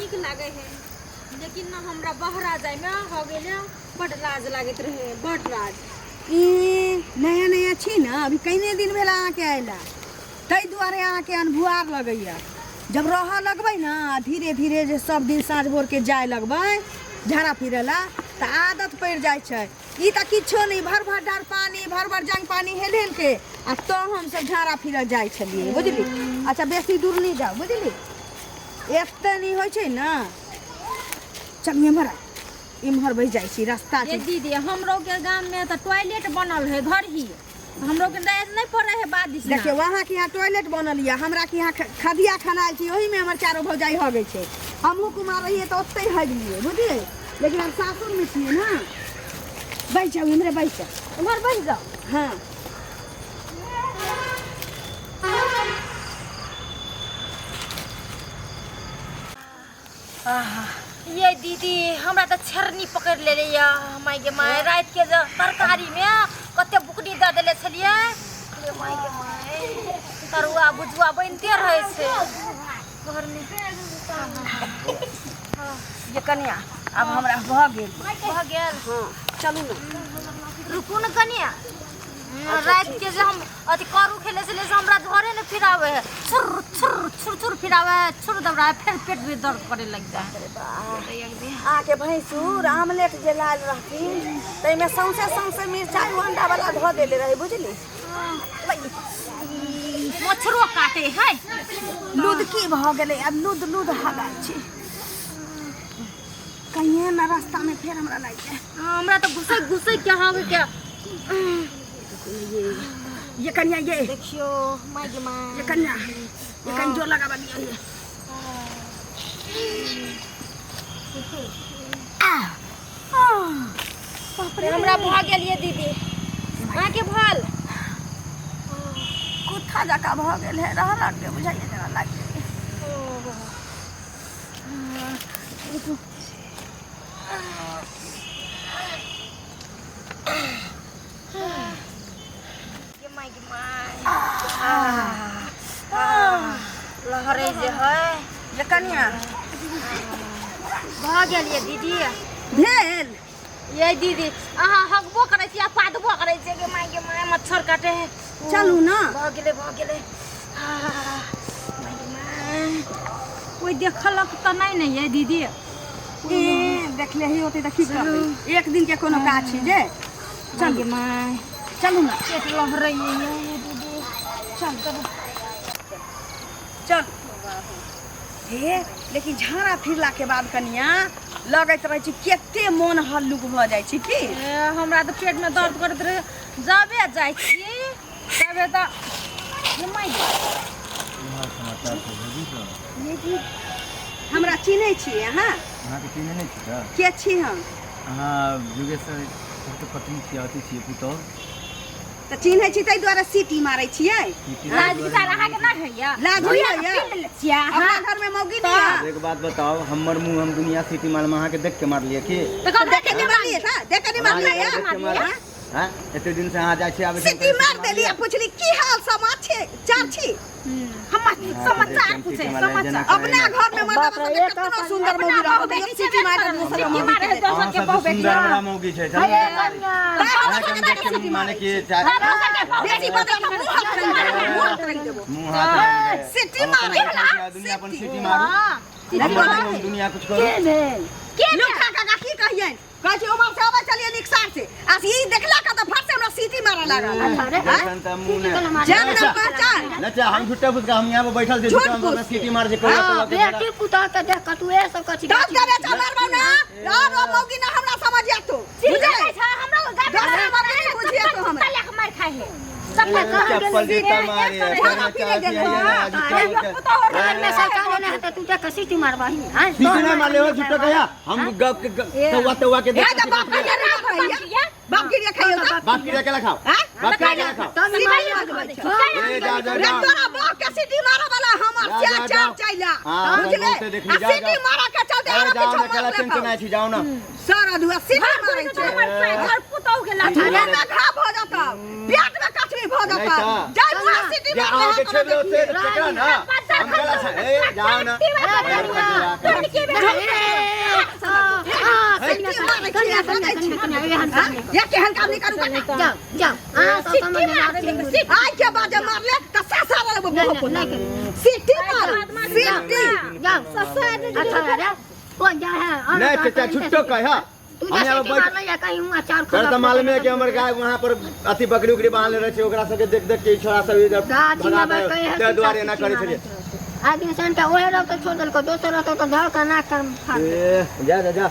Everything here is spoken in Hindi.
निक लागे है लेकिन ना हमरा बहरा जाए में हो गेले बड़ लाज लागत रहे बड़ लाज नया नया छी ना अभी कईने दिन भेला आके आइला तई दुआरे आके अनभुआर लगैया जब रह लगबै ना धीरे धीरे जे सब दिन साँझ भोर के जाए लगबै झाड़ा फिरेला त आदत पड़ जाए छै ई त किछो नहीं भर भर डार पानी भर भर जंग पानी हेल हेल के आ तो हम सब झाड़ा फिर जाए छलिए बुझली। अच्छा बेसी दूर नहीं जाओ बुझली एते नहीं होय छै ना चल इमहर इमहर बह जाए छी रास्ता ये दीदी हमरो के गांव में त टॉयलेट बनल है घर ही हमरो के नहीं पड़े है बारिश देखिए वहाँ के यहाँ टॉयलेट बनल है हमरा के यहाँ खदिया खनाल छी ओही में हमर चारो भौजाई हो गई छै हमहू कुमार रहिए तो ओते हलिए बुझलिए लेकिन हम सासुर में छिए ना बैठ जाओ इमरे बैठ जाओ इमहर बैठ जाओ। हाँ ये दीदी हमरा त छरनी पकड़ ले रे या माई के माय रात के तरकारी में कते बुकनी द देले छलिए अरे माई के माय तरुआ बुझुआ बनते रहे से घर में ये कन्या अब हमरा भ गेल हां चलू ना रुकू न कनिया रात के जे हम अति करू खेले से हमरा घरे न फिरावे है छुर छुर छुर छुर फिरावे छुर दबरा फिर पेट में दर्द करे लग जाए। अरे बाप आके भैंसुर आमलेट जे लाल रहथिन तै में सौंसे सौंसे मिर्चाई अंडा वाला धो देले रहे बुझली मछरो काटे है लूद की भ गेलै अब लूद लूद हगा छी कहीं ना रास्ता में फिर हमरा लाग जाए हमरा तो घुसे घुसे क्या होगे क्या ये कन्या ये देखियो माय के माय ये कन्या ये कन जो लगा बनिया ये बाप रे हमरा भ गेल ये दीदी मां के भल कुत्ता जका भ गेल है रह लग के बुझाइए जरा लाग लहरे जे है ये कन्या भ गेल ये दीदी भेल ये दीदी अहाँ हगबो करे छी आ पादबो करे छी के माय मच्छर काटे है चलू ना भ गेले कोई देखलक त नहीं ये दीदी ए देखले ही होते त की करबै एक दिन के कोनो काज छी जे चल माय चलू ना पेट लहरे ये दीदी चल चल हे लेकिन झाड़ा फिरला के बाद कनिया लगत रहे छी केते मन हल्लुक भ जाय छी की हमरा तो पेट में दर्द करत रहे जाबे जाय छी तबे त माय ये जी हमरा चिन्है छी अहाँ अहाँ के चिन्है नहि छी त के छी हम अहाँ योगेश्वर सबके पत्नी छी अथी छी पुतौह त चिन्है छी तै द्वारा सीटी मारै छियै लाज विचार अहाँ के ना हैया लाज होइया अपना घर में मौगी नहीं है एक बात बताओ हमर मुंह हम दुनिया सिटी मार में अहाँ के देख के मारलिए की तो देखे नहीं मारलिए था देखे नहीं मारलिए हां एते दिन से अहाँ जाय छी आबै सीटी मार देली आ पूछली की हाल समाचार छै चार छी हम समाचार पूछे समाचार अपना घर में मतलब कितना सुंदर मौगी रहत है सीटी मार दे दूसरा मारे है दोसर के बहु बेटी सुंदर वाला मौगी छै अहाँ के देख के माने की बेटी बदल के मुंह हाथ देबो मुंह हाथ सीटी मार दुनिया अपन सिटी मारू दुनिया कुछ करो के लोखा का की कहिए कहै छै ओमर से आबै चलिए निकसार से आ ई देखला का त फट से हमरा सीटी मारे लागल संता मुंह ने जान ना पहचान नचा हम झूठा फुसका हम यहां पे बैठल छी झूठा हम सिटी मार जे कहत बेटी पुता के देख के तू ए सब कछि दस करे चमर ना यार ओ मौगी ना हमरा समझ आतो बुझे हमरा गाय दस बार बुझिए तो हम तले मार खाए है सब चप्पल जूता मारे में सरकार ने हता तू का सीटी मारवाही हां सीटी मार ले झूठा कया हम तवा के देख बाप गिरिया खाइयो बाप की रखेला खाओ बाप की रखेला खाओ ए जा जा जा तोरा बाप के सीटी मारे वाला हमर चाचा चैला बुझले सीटी मारा के चलते अरे जाओ ना कला टेंशन आई छी जाओ ना सारा दुआ सीटी मारै छै घर पुतौ के लाठी ना घाव हो जाता पेट में कचरी हो जाता जा सीटी जे मार आके छेले से देखला ना हम कला सा ए जाओ ना ये केहन काम नहीं करू जाओ आई के बाजे मार ले त सासा वाला बहु सिटी मार सिटी जाओ ससुर अच्छा ओ जा है नहीं चाचा छुट्टो कह हां हम यहाँ मारना या कहीं हुआ चार कर त मालूम है कि हमर गाय वहां पर अति बकरी उकरी बांध ले रहे छे ओकरा सबके देख देख के छोरा सब इधर भगा द्वारे ना करे छे आदमी संटा ओहे रह तो छोड़ दल को दोसर रह तो धड़ का ना कर ए जा जा जा